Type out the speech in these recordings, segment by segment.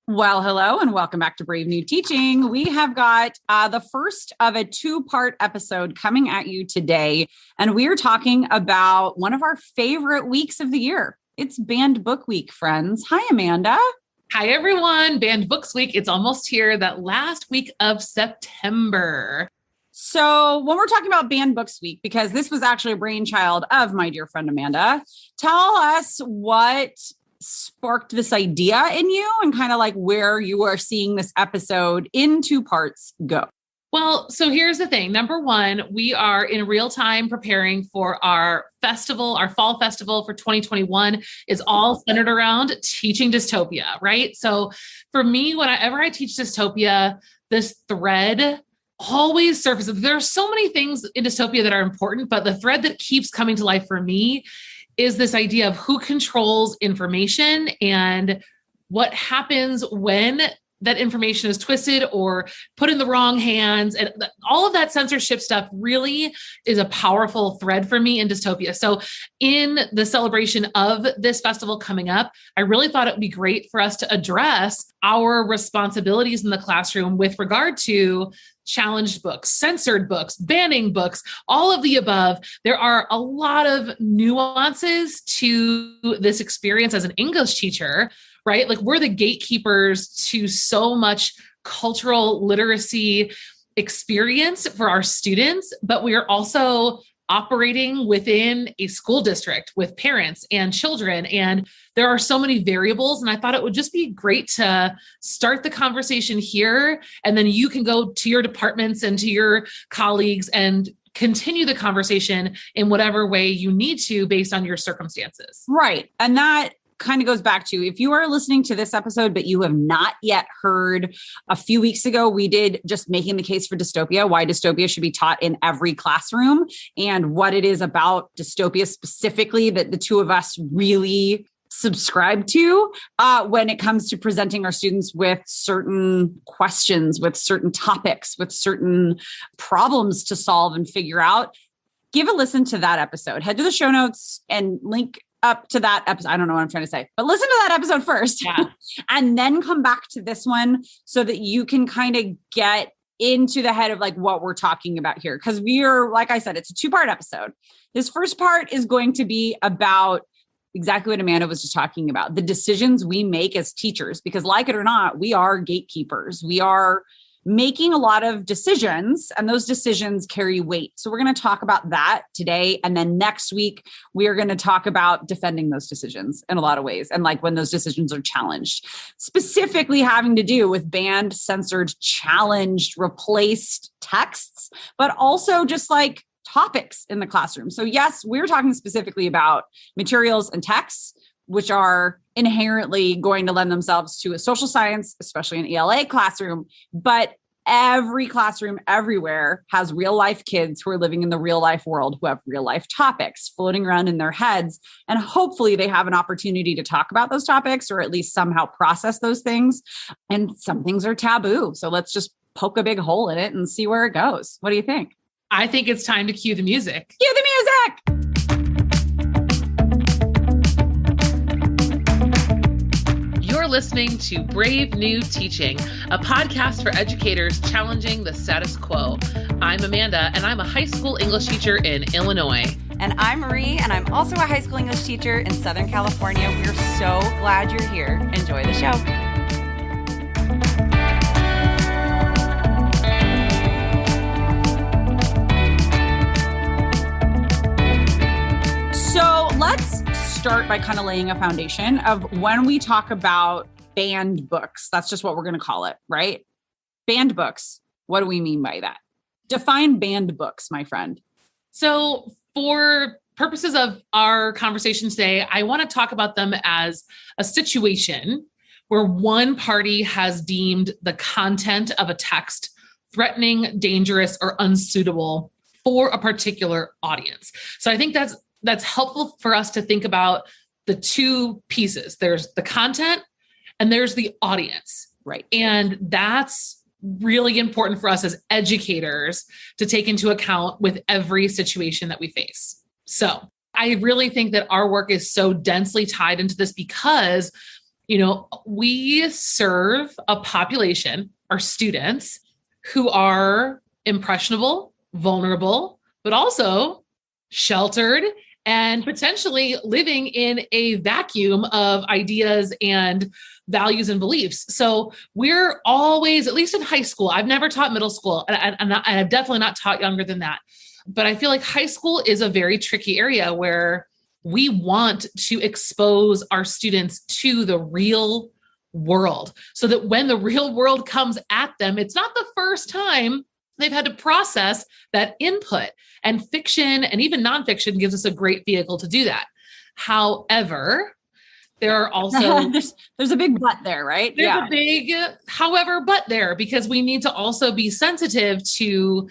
Well, hello and welcome back to Brave New Teaching. We have got the first of a two-part episode coming at you today, and we are talking about one of our favorite weeks of the year. It's Banned Book Week, friends. Hi, Amanda. Hi, everyone. Banned Books Week. It's almost here, that last week of September. So when we're talking about Banned Books Week, because this was actually a brainchild of my dear friend Amanda, tell us what sparked this idea in you and kind of like where you are seeing this episode in two parts go. Well, so here's the thing. Number one, we are in real time preparing for our festival. Our fall festival for 2021 is all centered around teaching dystopia, right? So for me, whenever I teach dystopia, this thread always surfaces. There are so many things in dystopia that are important, but the thread that keeps coming to life for me is this idea of who controls information and what happens when that information is twisted or put in the wrong hands. And all of that censorship stuff really is a powerful thread for me in dystopia. So in the celebration of this festival coming up, I really thought it would be great for us to address our responsibilities in the classroom with regard to challenged books, censored books, banning books, all of the above. There are a lot of nuances to this experience as an English teacher, right? Like we're the gatekeepers to so much cultural literacy experience for our students, but we are also operating within a school district with parents and children. And there are so many variables. And I thought it would just be great to start the conversation here. And then you can go to your departments and to your colleagues and continue the conversation in whatever way you need to based on your circumstances. Right. And that kind of goes back to, if you are listening to this episode, but you have not yet heard, a few weeks ago, we did just making the case for dystopia, why dystopia should be taught in every classroom and what it is about dystopia specifically that the two of us really subscribe to when it comes to presenting our students with certain questions, with certain topics, with certain problems to solve and figure out. Give a listen to that episode. Head to the show notes and link up to that episode. I don't know what I'm trying to say, but listen to that episode first and then come back to this one so that you can kind of get into the head of like what we're talking about here. Because we are, like I said, it's a two-part episode. This first part is going to be about exactly what Amanda was just talking about, the decisions we make as teachers, because like it or not, we are gatekeepers. We are making a lot of decisions and those decisions carry weight. So we're going to talk about that today. And then next week, we are going to talk about defending those decisions in a lot of ways. And like when those decisions are challenged, specifically having to do with banned, censored, challenged, replaced texts, but also just like topics in the classroom. So yes, we're talking specifically about materials and texts, which are inherently going to lend themselves to a social science, especially an ELA classroom. But every classroom everywhere has real life kids who are living in the real life world, who have real life topics floating around in their heads. And hopefully they have an opportunity to talk about those topics or at least somehow process those things. And some things are taboo. So let's just poke a big hole in it and see where it goes. What do you think? I think it's time to cue the music. Cue the music! You're listening to Brave New Teaching, a podcast for educators challenging the status quo. I'm Amanda, and I'm a high school English teacher in Illinois. And I'm Marie, and I'm also a high school English teacher in Southern California. We're so glad you're here. Enjoy the show. So let's start by kind of laying a foundation of when we talk about banned books. That's just what we're going to call it, right? Banned books. What do we mean by that? Define banned books, my friend. So for purposes of our conversation today, I want to talk about them as a situation where one party has deemed the content of a text threatening, dangerous, or unsuitable for a particular audience. So I think that's helpful for us to think about the two pieces. There's the content and there's the audience. Right. And that's really important for us as educators to take into account with every situation that we face. So I really think that our work is so densely tied into this because We serve a population, our students, who are impressionable, vulnerable, but also sheltered and potentially living in a vacuum of ideas and values and beliefs. So we're always, at least in high school, I've never taught middle school, and I've definitely not taught younger than that. But I feel like high school is a very tricky area where we want to expose our students to the real world so that when the real world comes at them, it's not the first time they've had to process that input. And fiction and even nonfiction gives us a great vehicle to do that. However, there are also there's a big but there, right? There's a big however but there, because we need to also be sensitive to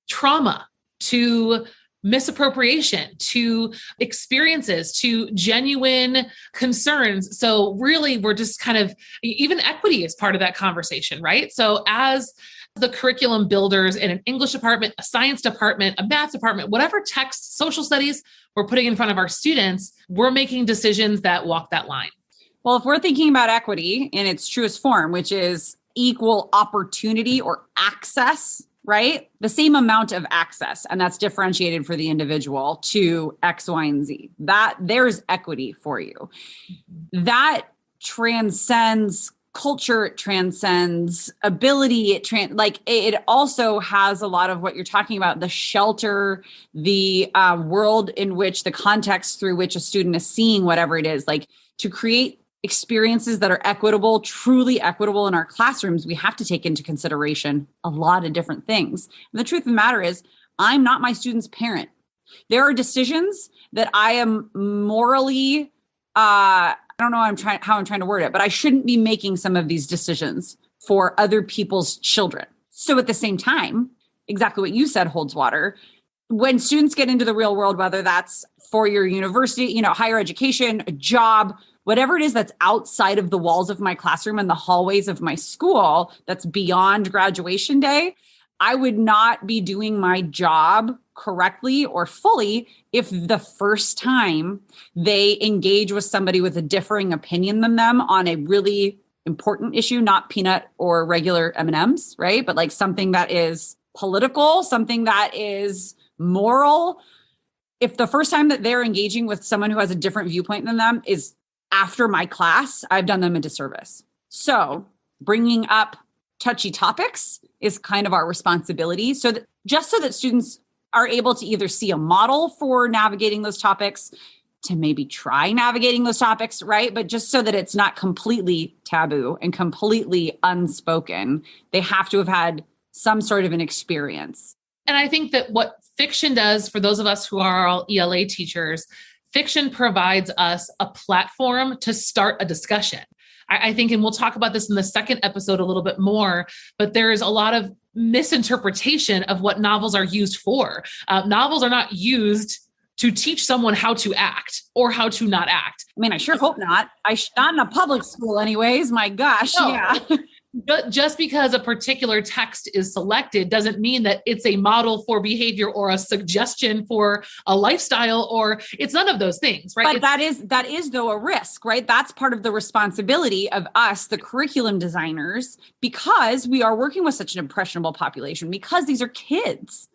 trauma, to misappropriation, to experiences, to genuine concerns. So really, we're just kind of, even equity is part of that conversation, right? So as the curriculum builders in an English department, a science department, a math department, whatever text, social studies we're putting in front of our students, we're making decisions that walk that line. Well, if we're thinking about equity in its truest form, which is equal opportunity or access, right? The same amount of access, and that's differentiated for the individual to X, Y, and Z. That there's equity for you. That transcends culture, it transcends ability, it also has a lot of what you're talking about, the shelter, the world in which, the context through which a student is seeing whatever it is, like to create experiences that are equitable, truly equitable in our classrooms, we have to take into consideration a lot of different things. And the truth of the matter is, I'm not my student's parent. There are decisions that I am morally, I don't know how I'm trying to word it, but I shouldn't be making some of these decisions for other people's children. So at the same time, exactly what you said holds water. When students get into the real world, whether that's for your university, higher education, a job, whatever it is that's outside of the walls of my classroom and the hallways of my school, that's beyond graduation day, I would not be doing my job correctly or fully if the first time they engage with somebody with a differing opinion than them on a really important issue, not peanut or regular M&Ms, right? But like something that is political, something that is moral. If the first time that they're engaging with someone who has a different viewpoint than them is after my class, I've done them a disservice. So bringing up touchy topics is kind of our responsibility. So that students are able to either see a model for navigating those topics, to maybe try navigating those topics, right? But just so that it's not completely taboo and completely unspoken, they have to have had some sort of an experience. And I think that what fiction does for those of us who are all ELA teachers, fiction provides us a platform to start a discussion. I think, and we'll talk about this in the second episode a little bit more, but there is a lot of misinterpretation of what novels are used for. Novels are not used to teach someone how to act or how to not act. I mean, I sure hope not. Not in a public school anyways, my gosh. No. Yeah. But just because a particular text is selected doesn't mean that it's a model for behavior or a suggestion for a lifestyle, or it's none of those things, right? But that is though a risk, right? That's part of the responsibility of us, the curriculum designers, because we are working with such an impressionable population, because these are kids,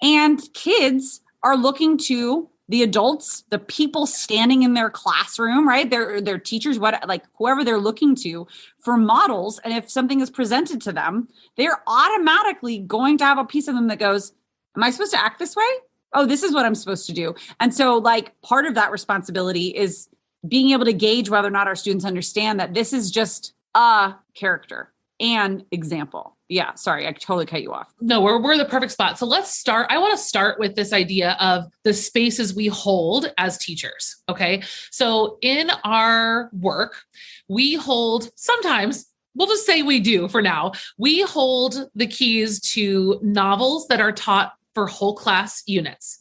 and kids are looking to the adults, the people standing in their classroom, right? Their teachers, whoever they're looking to for models. And if something is presented to them, they're automatically going to have a piece of them that goes, am I supposed to act this way? Oh, this is what I'm supposed to do. And so part of that responsibility is being able to gauge whether or not our students understand that this is just a character and example. Yeah, sorry, I totally cut you off. No, we're the perfect spot. So let's start. I want to start with this idea of the spaces we hold as teachers. Okay. So in our work, we hold, sometimes we'll just say we do for now, we hold the keys to novels that are taught for whole class units.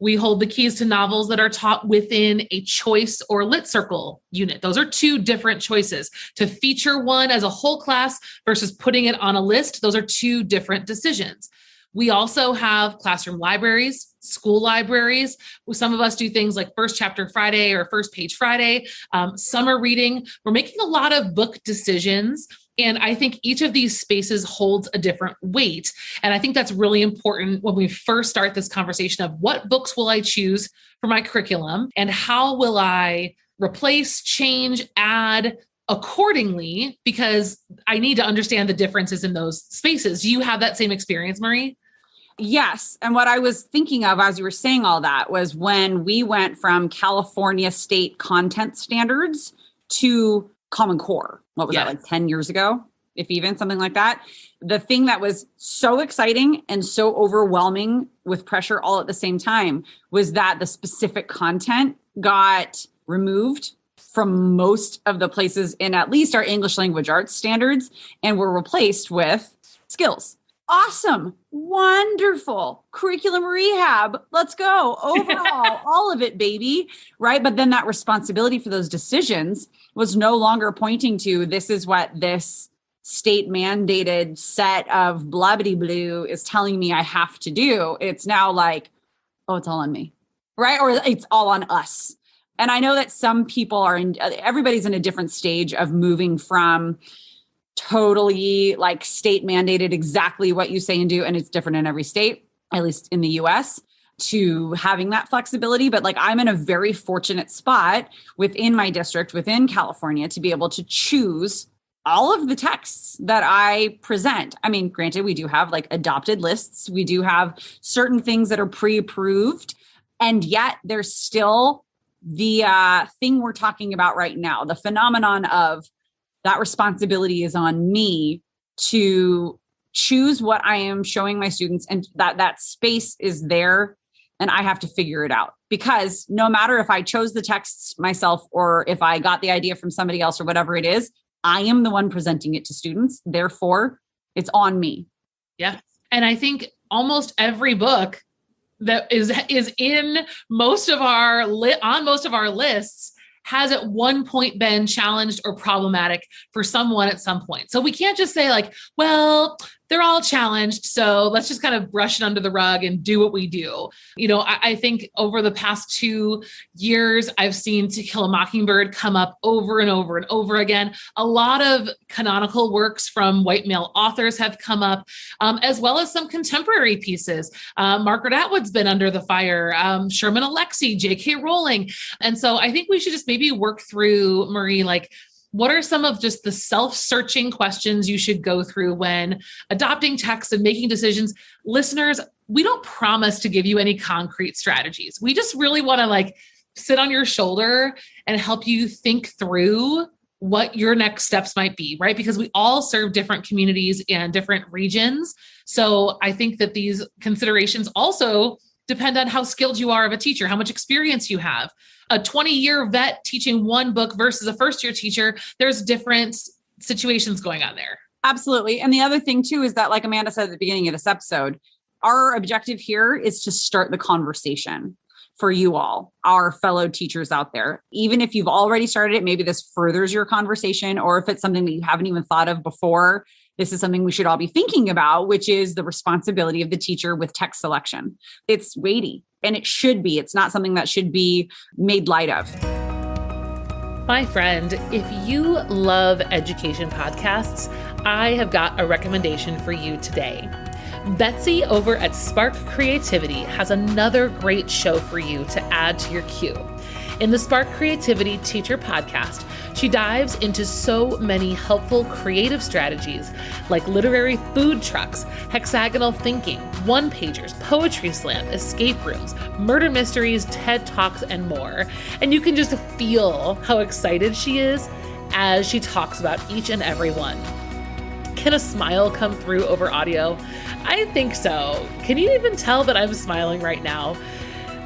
We hold the keys to novels that are taught within a choice or lit circle unit. Those are two different choices. To feature one as a whole class versus putting it on a list, those are two different decisions. We also have classroom libraries. school libraries. Some of us do things like First Chapter Friday or First Page Friday, summer reading. We're making a lot of book decisions. And I think each of these spaces holds a different weight. And I think that's really important when we first start this conversation of what books will I choose for my curriculum and how will I replace, change, add accordingly, because I need to understand the differences in those spaces. Do you have that same experience, Marie? Yes. And what I was thinking of as you were saying all that was when we went from California state content standards to Common Core. What was that, like 10 years ago, if even something like that? The thing that was so exciting and so overwhelming with pressure all at the same time was that the specific content got removed from most of the places in at least our English language arts standards and were replaced with skills. Awesome. Wonderful. Curriculum rehab. Let's go. Overhaul all of it, baby. Right. But then that responsibility for those decisions was no longer pointing to this is what this state mandated set of blah, blah, blue is telling me I have to do. It's now like, oh, it's all on me. Right. Or it's all on us. And I know that some people everybody's in a different stage of moving from totally like state mandated exactly what you say and do. And it's different in every state, at least in the US, to having that flexibility. But like I'm in a very fortunate spot within my district, within California, to be able to choose all of the texts that I present. I mean, granted, we do have like adopted lists. We do have certain things that are pre-approved. And yet there's still the thing we're talking about right now, the phenomenon of that responsibility is on me to choose what I am showing my students, and that space is there and I have to figure it out. Because no matter if I chose the texts myself or if I got the idea from somebody else or whatever it is, I am the one presenting it to students. Therefore, it's on me. Yeah. And I think almost every book that is in most of our on most of our lists has at one point been challenged or problematic for someone at some point. So we can't just say like, well, they're all challenged, so let's just kind of brush it under the rug and do what we do. You know, I think over the past 2 years, I've seen To Kill a Mockingbird come up over and over and over again. A lot of canonical works from white male authors have come up, as well as some contemporary pieces. Margaret Atwood's been under the fire, Sherman Alexie, J.K. Rowling. And so I think we should just maybe work through, Marie, like, what are some of just the self-searching questions you should go through when adopting text and making decisions? Listeners, we don't promise to give you any concrete strategies. We just really want to like sit on your shoulder and help you think through what your next steps might be, right? Because we all serve different communities and different regions. So I think that these considerations also depend on how skilled you are of a teacher, how much experience you have. A 20-year vet teaching one book versus a first-year teacher, there's different situations going on there. Absolutely. And the other thing too is that, like Amanda said at the beginning of this episode, our objective here is to start the conversation for you all, our fellow teachers out there. Even if you've already started it, maybe this furthers your conversation, or if it's something that you haven't even thought of before, this is something we should all be thinking about, which is the responsibility of the teacher with text selection. It's weighty, and it should be. It's not something that should be made light of. My friend, if you love education podcasts, I have got a recommendation for you today. Betsy over at Spark Creativity has another great show for you to add to your queue. In the Spark Creativity Teacher Podcast, she dives into so many helpful creative strategies like literary food trucks, hexagonal thinking, one-pagers, poetry slam, escape rooms, murder mysteries, TED Talks, and more. And you can just feel how excited she is as she talks about each and every one. Can a smile come through over audio? I think so. Can you even tell that I'm smiling right now?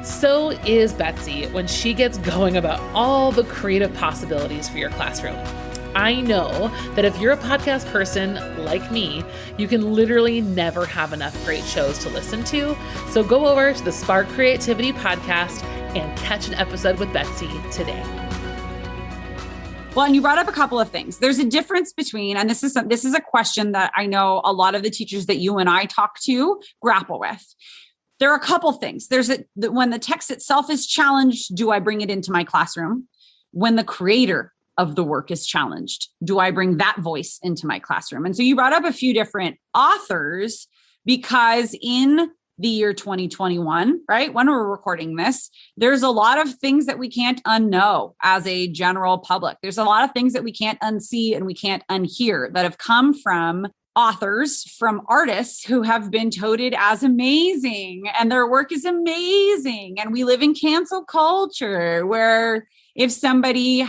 So is Betsy when she gets going about all the creative possibilities for your classroom. I know that if you're a podcast person like me, you can literally never have enough great shows to listen to. So go over to the Spark Creativity Podcast and catch an episode with Betsy today. Well, and you brought up a couple of things. There's a difference between, and this is a question that I know a lot of the teachers that you and I talk to grapple with. there are a couple things. When the text itself is challenged, do I bring it into my classroom? When the creator of the work is challenged, do I bring that voice into my classroom? And so you brought up a few different authors, because in the year 2021, right, when we're recording this, there's a lot of things that we can't unknow as a general public. There's a lot of things that we can't unsee and we can't unhear that have come from authors, from artists who have been touted as amazing, and their work is amazing. And we live in cancel culture where if somebody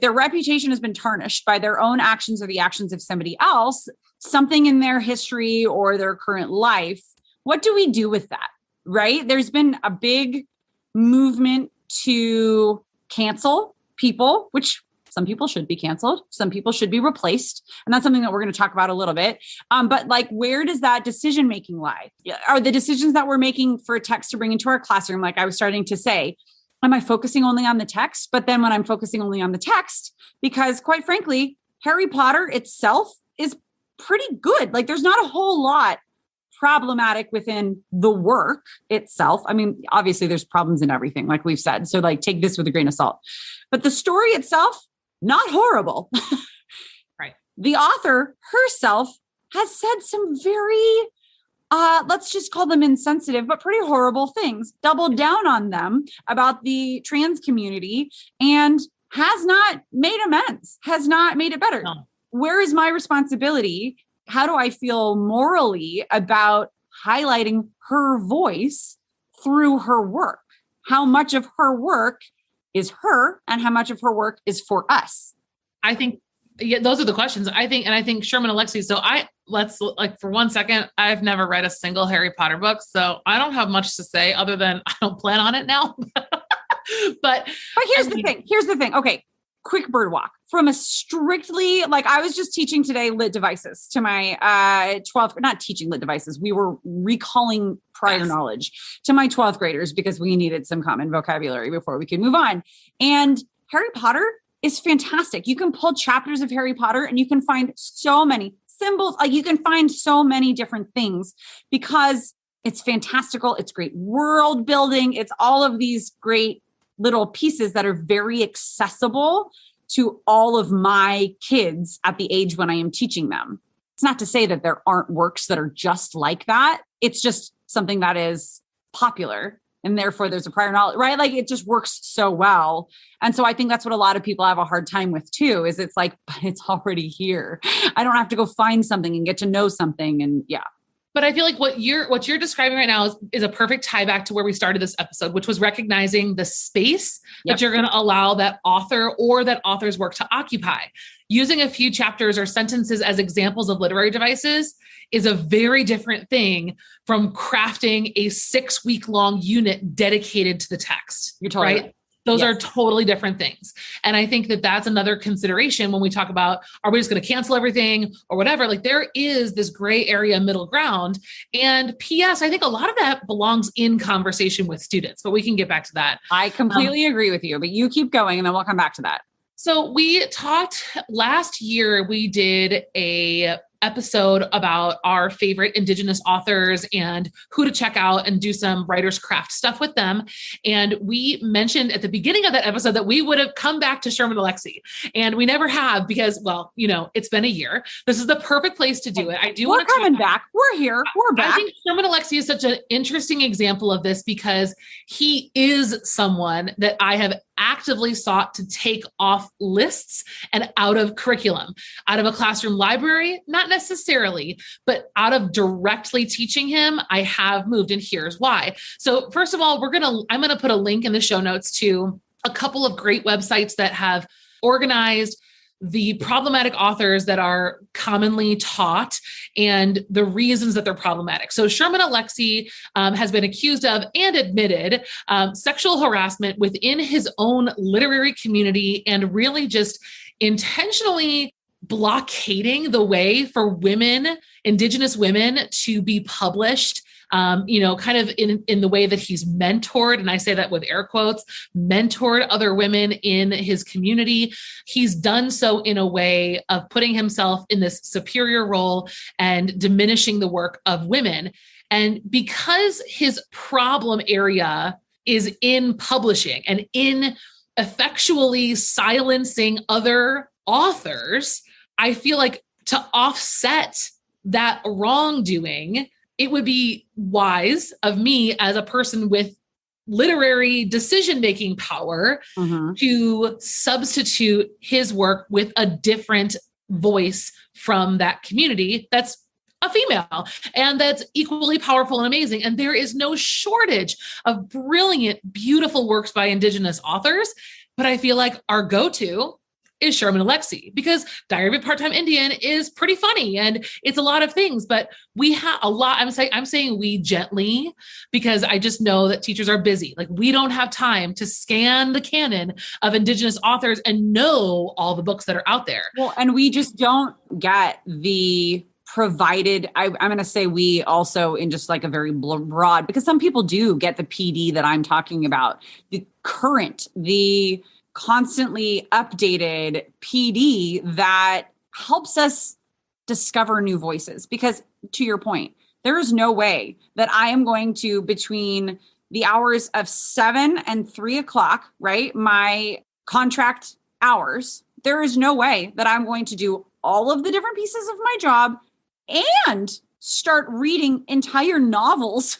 their reputation has been tarnished by their own actions or the actions of somebody else, something in their history or their current life, what do we do with that, right? There's been a big movement to cancel people, which some people should be canceled. Some people should be replaced. And that's something that we're going to talk about a little bit. But like, where does that decision-making lie? Are the decisions that we're making for a text to bring into our classroom, like I was starting to say, am I focusing only on the text? But then when I'm focusing only on the text, because quite frankly, Harry Potter itself is pretty good. Like, there's not a whole lot problematic within the work itself. I mean, obviously there's problems in everything, like we've said. So like, take this with a grain of salt. But the story itself, not horrible. Right. The author herself has said some very, let's just call them insensitive, but pretty horrible things, doubled down on them about the trans community, and has not made amends, has not made it better. No. Where is my responsibility? How do I feel morally about highlighting her voice through her work? How much of her work is her and how much of her work is for us? I think, yeah, those are the questions. I think Sherman Alexie. So let's like for 1 second, I've never read a single Harry Potter book, so I don't have much to say other than I don't plan on it now. but here's the thing. Okay. Quick bird walk from a strictly, like I was just teaching today lit devices to my 12th, not teaching lit devices. We were recalling prior knowledge to my 12th graders because we needed some common vocabulary before we could move on. And Harry Potter is fantastic. You can pull chapters of Harry Potter and you can find so many symbols. Like you can find so many different things because it's fantastical. It's great world building. It's all of these great little pieces that are very accessible to all of my kids at the age when I am teaching them. It's not to say that there aren't works that are just like that. It's just something that is popular and therefore there's a prior knowledge, right? Like it just works so well. And so I think that's what a lot of people have a hard time with too, is it's like, but it's already here. I don't have to go find something and get to know something. And yeah. But I feel like what you're describing right now is a perfect tie back to where we started this episode, which was recognizing the space that you're going to allow that author or that author's work to occupy. Using a few chapters or sentences as examples of literary devices is a very different thing from crafting a 6-week-long unit dedicated to the text. You're totally right. Those are totally different things. And I think that that's another consideration when we talk about, are we just going to cancel everything or whatever? Like there is this gray area middle ground. And P.S., I think a lot of that belongs in conversation with students, but we can get back to that. I completely agree with you, but you keep going and then we'll come back to that. So we talked last year, we did a episode about our favorite Indigenous authors and who to check out and do some writer's craft stuff with them. And we mentioned at the beginning of that episode that we would have come back to Sherman Alexie, and we never have because, well, you know, it's been a year. This is the perfect place to do it. We're coming back. We're here. We're back. I think Sherman Alexie is such an interesting example of this because he is someone that I have actively sought to take off lists and out of curriculum, out of a classroom library, not necessarily, but out of directly teaching him, I have moved, and here's why. So first of all, I'm going to put a link in the show notes to a couple of great websites that have organized the problematic authors that are commonly taught and the reasons that they're problematic. So Sherman Alexie has been accused of and admitted sexual harassment within his own literary community and really just intentionally blockading the way for women, Indigenous women, to be published, kind of in the way that he's mentored, and I say that with air quotes, mentored other women in his community. He's done so in a way of putting himself in this superior role and diminishing the work of women. And because his problem area is in publishing and in effectually silencing other authors, I feel like to offset that wrongdoing, it would be wise of me as a person with literary decision-making power to substitute his work with a different voice from that community that's a female and that's equally powerful and amazing. And there is no shortage of brilliant, beautiful works by Indigenous authors. But I feel like our go-to is Sherman Alexie, because Diary of a Part-Time Indian is pretty funny and it's a lot of things, but we have a lot. I'm saying we gently, because I just know that teachers are busy. Like, we don't have time to scan the canon of Indigenous authors and know all the books that are out there. Well, and we just don't get the provided, I'm going to say we also in just like a very broad, because some people do get the PD that I'm talking about, the constantly updated PD that helps us discover new voices. Because to your point, there is no way that I am going to, between the hours of 7 and 3 o'clock, right? My contract hours, there is no way that I'm going to do all of the different pieces of my job and start reading entire novels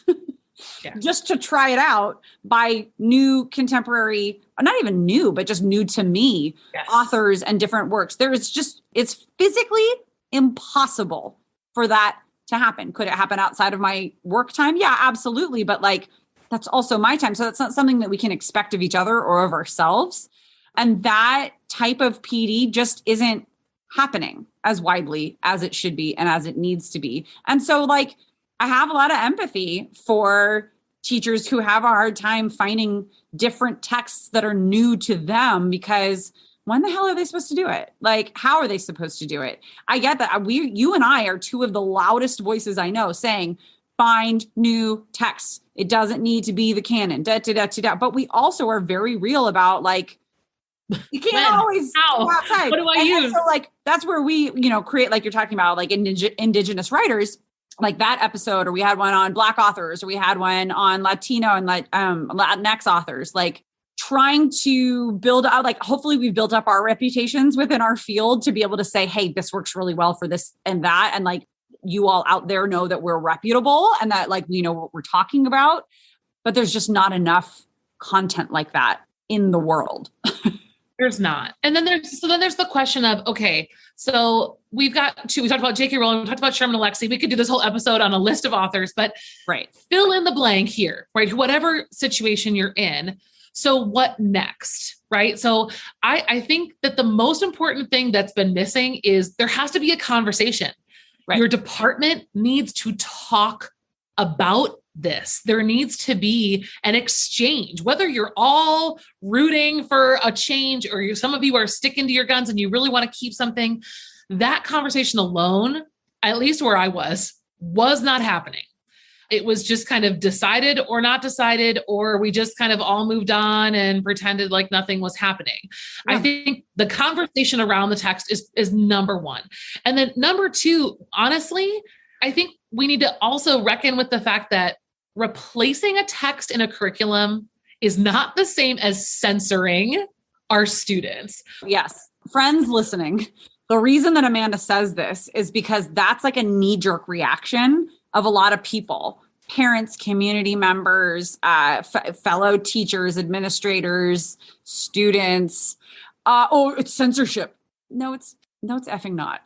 just to try it out by new contemporary, not even new, but just new to me, authors and different works. It's physically impossible for that to happen. Could it happen outside of my work time? Yeah, absolutely. But like, that's also my time. So that's not something that we can expect of each other or of ourselves. And that type of PD just isn't happening as widely as it should be and as it needs to be. And so like, I have a lot of empathy for teachers who have a hard time finding different texts that are new to them, because when the hell are they supposed to do it? Like, how are they supposed to do it? I get that. You and I are two of the loudest voices I know saying, find new texts. It doesn't need to be the canon, But we also are very real about like, you can't always go outside. What do I use? So like, that's where we, create, like you're talking about, like Indigenous writers, like that episode, or we had one on Black authors, or we had one on Latino and Latinx authors, like trying to build out, like, hopefully we've built up our reputations within our field to be able to say, hey, this works really well for this and that. And like, you all out there know that we're reputable and that like, we know what we're talking about, but there's just not enough content like that in the world. There's not. And then there's the question of, okay, so we talked about J.K. Rowling, we talked about Sherman Alexie. We could do this whole episode on a list of authors, but fill in the blank here, right? Whatever situation you're in. So what next, right? So I think that the most important thing that's been missing is there has to be a conversation. Right. Your department needs to talk about this. There needs to be an exchange, whether you're all rooting for a change or some of you are sticking to your guns and you really want to keep something. That conversation alone, at least where I was not happening. It was just kind of decided or not decided, or we just kind of all moved on and pretended like nothing was happening. Yeah. I think the conversation around the text is number one. And then number two, honestly, I think we need to also reckon with the fact that replacing a text in a curriculum is not the same as censoring our students. Yes. Friends listening, the reason that Amanda says this is because that's like a knee-jerk reaction of a lot of people, parents, community members, fellow teachers, administrators, students. It's censorship. No, it's effing not.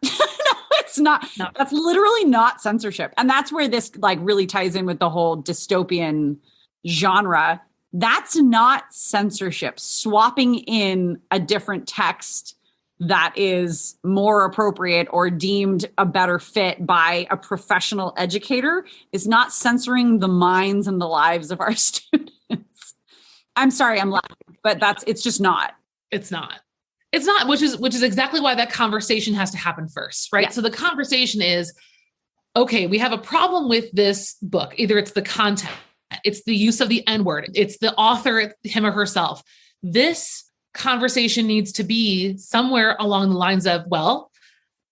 It's not. No. That's literally not censorship. And that's where this like really ties in with the whole dystopian genre. That's not censorship. Swapping in a different text that is more appropriate or deemed a better fit by a professional educator is not censoring the minds and the lives of our students. I'm sorry, I'm laughing, but it's just not. It's not. It's not, which is exactly why that conversation has to happen first, right? Yeah. So the conversation is, okay, we have a problem with this book. Either it's the content, it's the use of the N-word, it's the author, him or herself. This conversation needs to be somewhere along the lines of, well,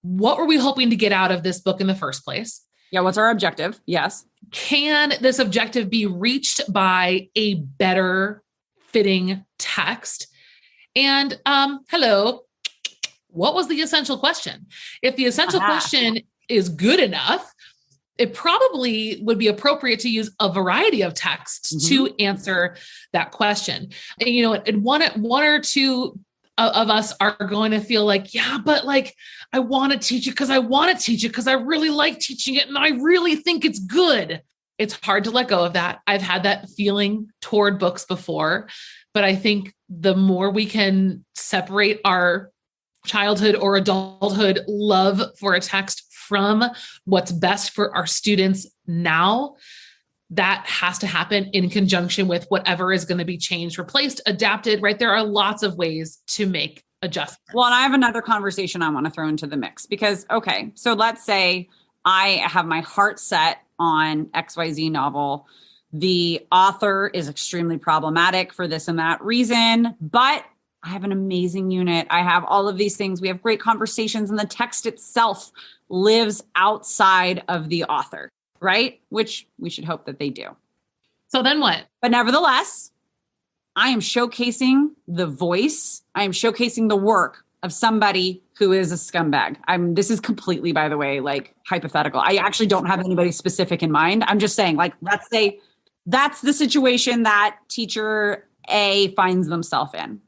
what were we hoping to get out of this book in the first place? Yeah. What's our objective? Yes. Can this objective be reached by a better fitting text? And hello, what was the essential question? If the essential question is good enough, it probably would be appropriate to use a variety of texts to answer that question. And, you know, and one or two of us are going to feel like, yeah, but like, I want to teach it because I want to teach it because I really like teaching it and I really think it's good. It's hard to let go of that. I've had that feeling toward books before, but I think the more we can separate our childhood or adulthood love for a text from what's best for our students now, that has to happen in conjunction with whatever is going to be changed, replaced, adapted, right? There are lots of ways to make adjustments. Well, and I have another conversation I want to throw into the mix because, okay, so let's say I have my heart set on XYZ novel. The author is extremely problematic for this and that reason, but I have an amazing unit. I have all of these things. We have great conversations and the text itself lives outside of the author, right? Which we should hope that they do. So then what? But nevertheless, I am showcasing the voice. I am showcasing the work of somebody who is a scumbag. This is completely, by the way, like hypothetical. I actually don't have anybody specific in mind. I'm just saying, like, let's say that's the situation that teacher A finds themselves in.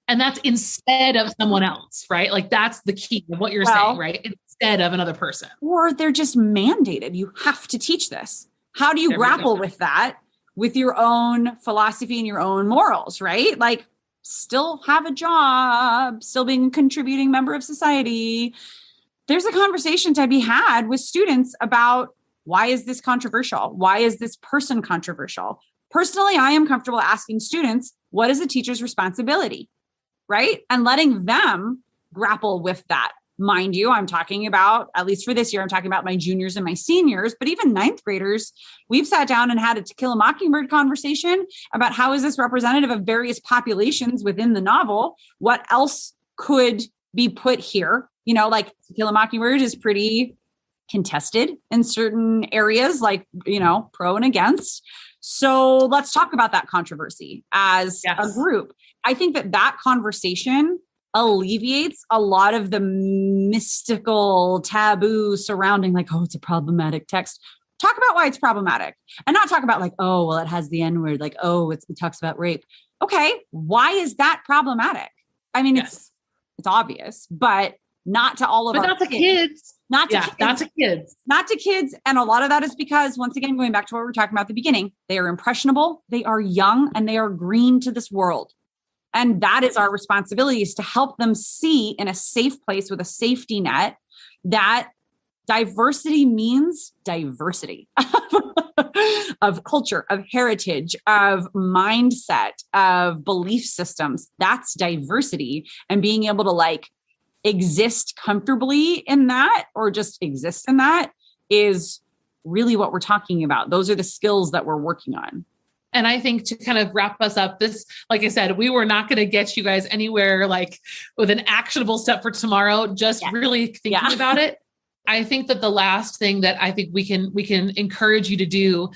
And that's instead of someone else, right? Like that's the key of what you're saying, right? Instead of another person. Or they're just mandated. You have to teach this. How do you grapple with that with your own philosophy and your own morals, right? Like still have a job, still being a contributing member of society. There's a conversation to be had with students about why is this controversial? Why is this person controversial? Personally, I am comfortable asking students, what is a teacher's responsibility? Right? And letting them grapple with that. Mind you, I'm talking about, at least for this year, I'm talking about my juniors and my seniors, but even ninth graders, we've sat down and had a To Kill a Mockingbird conversation about how is this representative of various populations within the novel? What else could be put here? You know, like To Kill a Mockingbird is pretty contested in certain areas, like, you know, pro and against. So let's talk about that controversy as a group. I think that conversation alleviates a lot of the mystical taboo surrounding like, oh, it's a problematic text. Talk about why it's problematic and not talk about like, oh, well, it has the N word. Like, oh, it talks about rape. Okay. Why is that problematic? I mean, it's obvious, but not to all of our not to kids. Not to kids. Not to kids. And a lot of that is because, once again, going back to what we were talking about at the beginning, they are impressionable, they are young, and they are green to this world. And that is our responsibility, is to help them see in a safe place with a safety net that diversity means diversity of culture, of heritage, of mindset, of belief systems. That's diversity. And being able to like exist comfortably in that, or just exist in that, is really what we're talking about. Those are the skills that we're working on. And I think to kind of wrap us up, this, like I said, we were not going to get you guys anywhere like with an actionable step for tomorrow, just really thinking about it. I think that the last thing that I think we can encourage you to do,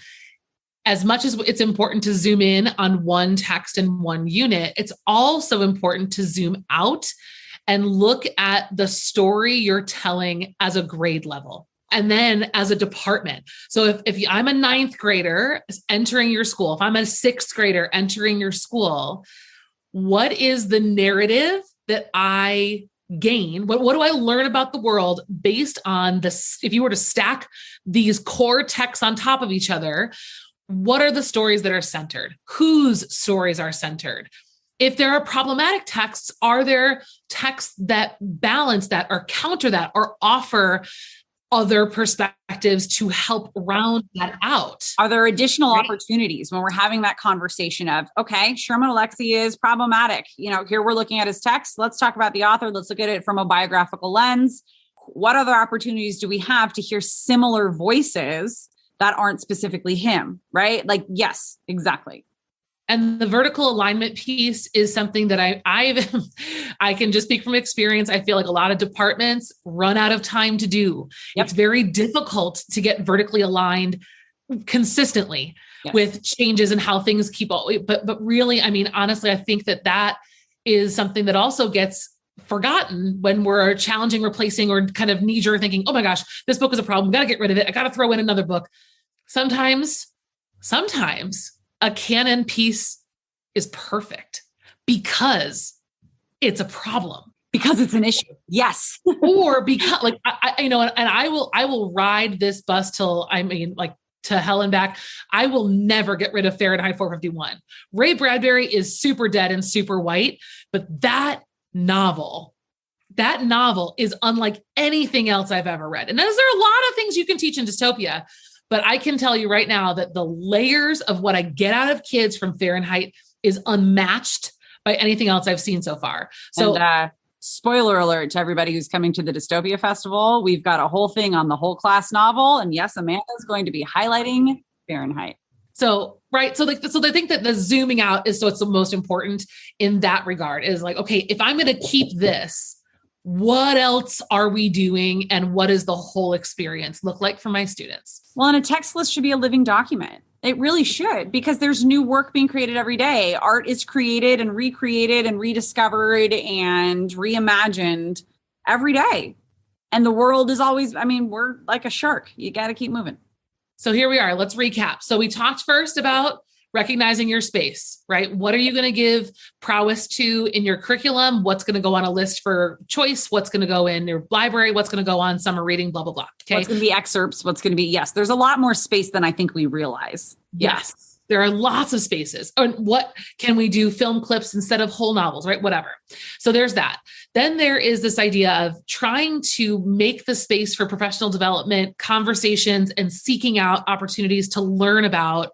as much as it's important to zoom in on one text and one unit, it's also important to zoom out and look at the story you're telling as a grade level. And then as a department. So if I'm a ninth grader entering your school, if I'm a sixth grader entering your school, what is the narrative that I gain? What do I learn about the world based on this? If you were to stack these core texts on top of each other, what are the stories that are centered? Whose stories are centered? If there are problematic texts, are there texts that balance that or counter that or offer other perspectives to help round that out? Are there additional opportunities when we're having that conversation of, okay, Sherman Alexie is problematic. You know, here we're looking at his text. Let's talk about the author. Let's look at it from a biographical lens. What other opportunities do we have to hear similar voices that aren't specifically him, right? Like, yes, exactly. And the vertical alignment piece is something that I can just speak from experience. I feel like a lot of departments run out of time to do. Yep. It's very difficult to get vertically aligned consistently with changes in how things keep. But really, I mean, honestly, I think that is something that also gets forgotten when we're challenging, replacing, or kind of knee-jerk thinking, oh my gosh, this book is a problem. Got to get rid of it. I got to throw in another book. Sometimes a canon piece is perfect because it's a problem. Because it's an issue. Yes. Or because like, I will ride this bus till, to hell and back. I will never get rid of Fahrenheit 451. Ray Bradbury is super dead and super white, but that novel is unlike anything else I've ever read. And there are a lot of things you can teach in dystopia, but I can tell you right now that the layers of what I get out of kids from Fahrenheit is unmatched by anything else I've seen so far. So, and, spoiler alert to everybody who's coming to the Dystopia Festival. We've got a whole thing on the whole class novel. And yes, Amanda is going to be highlighting Fahrenheit. So, right. So I think that the zooming out is what's the most important in that regard is like, okay, if I'm going to keep this, what else are we doing? And what does the whole experience look like for my students? Well, and a text list should be a living document. It really should, because there's new work being created every day. Art is created and recreated and rediscovered and reimagined every day. And the world is always, we're like a shark. You got to keep moving. So here we are. Let's recap. So we talked first about recognizing your space, right? What are you going to give prowess to in your curriculum? What's going to go on a list for choice? What's going to go in your library? What's going to go on summer reading, blah, blah, blah. Okay. What's going to be excerpts? What's going to be, yes, there's a lot more space than I think we realize. Yes. There are lots of spaces. And what can we do? Film clips instead of whole novels, right? Whatever. So there's that. Then there is this idea of trying to make the space for professional development, conversations, and seeking out opportunities to learn about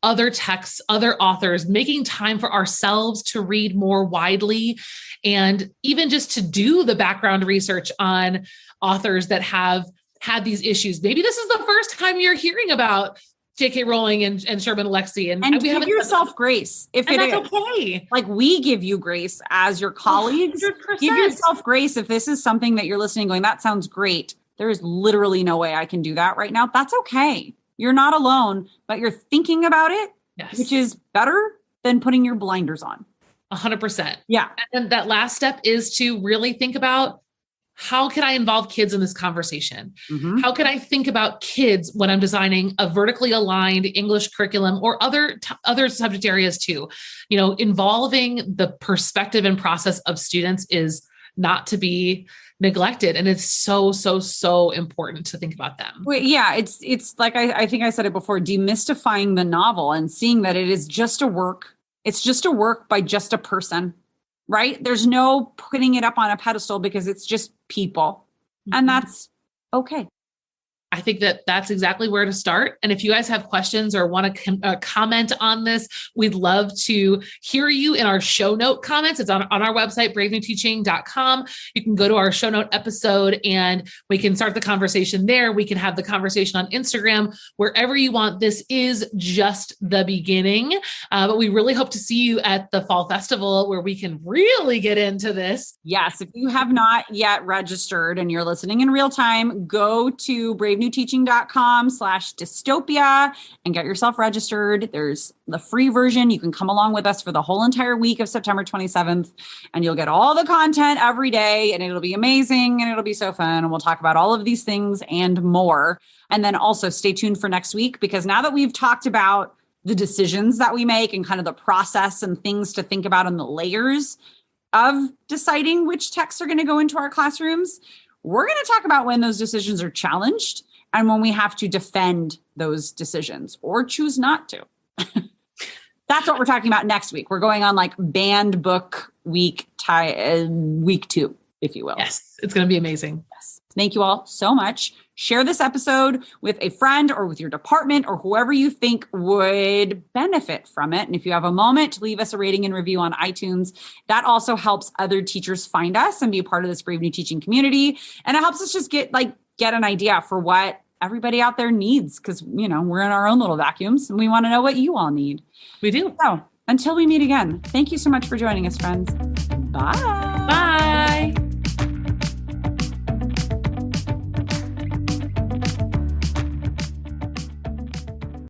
other texts, other authors, making time for ourselves to read more widely, and even just to do the background research on authors that have had these issues. Maybe this is the first time you're hearing about J.K. Rowling and Sherman Alexie. And give yourself grace. If it is okay. Like we give you grace as your colleagues. 100%. Give yourself grace if this is something that you're listening going, that sounds great. There is literally no way I can do that right now. That's okay. You're not alone, but you're thinking about it, which is better than putting your blinders on. 100%. Yeah. And that last step is to really think about, how can I involve kids in this conversation? Mm-hmm. How can I think about kids when I'm designing a vertically aligned English curriculum or other subject areas too? Involving the perspective and process of students is not to be neglected. And it's so, so, so important to think about them. Well, yeah, it's like, I think I said it before, demystifying the novel and seeing that it is just a work. It's just a work by just a person, right? There's no putting it up on a pedestal because it's just people. Mm-hmm. And that's okay. I think that that's exactly where to start. And if you guys have questions or want to comment on this, we'd love to hear you in our show note comments. It's on our website, bravenewteaching.com. You can go to our show note episode and we can start the conversation there. We can have the conversation on Instagram, wherever you want. This is just the beginning. But we really hope to see you at the Fall Festival where we can really get into this. Yes. If you have not yet registered and you're listening in real time, go to bravenewteaching.com/dystopia and get yourself registered. There's the free version. You can come along with us for the whole entire week of September 27th, and you'll get all the content every day, and it'll be amazing, and it'll be so fun. And we'll talk about all of these things and more. And then also stay tuned for next week, because now that we've talked about the decisions that we make and kind of the process and things to think about and the layers of deciding which texts are going to go into our classrooms, we're going to talk about when those decisions are challenged and when we have to defend those decisions or choose not to. That's what we're talking about next week. We're going on like banned book week 2, if you will. Yes, it's going to be amazing. Yes. Thank you all so much. Share this episode with a friend or with your department or whoever you think would benefit from it. And if you have a moment, leave us a rating and review on iTunes. That also helps other teachers find us and be a part of this Brave New Teaching community. And it helps us just get an idea for what everybody out there needs, because, we're in our own little vacuums and we want to know what you all need. We do. So Until we meet again, thank you so much for joining us, friends. Bye.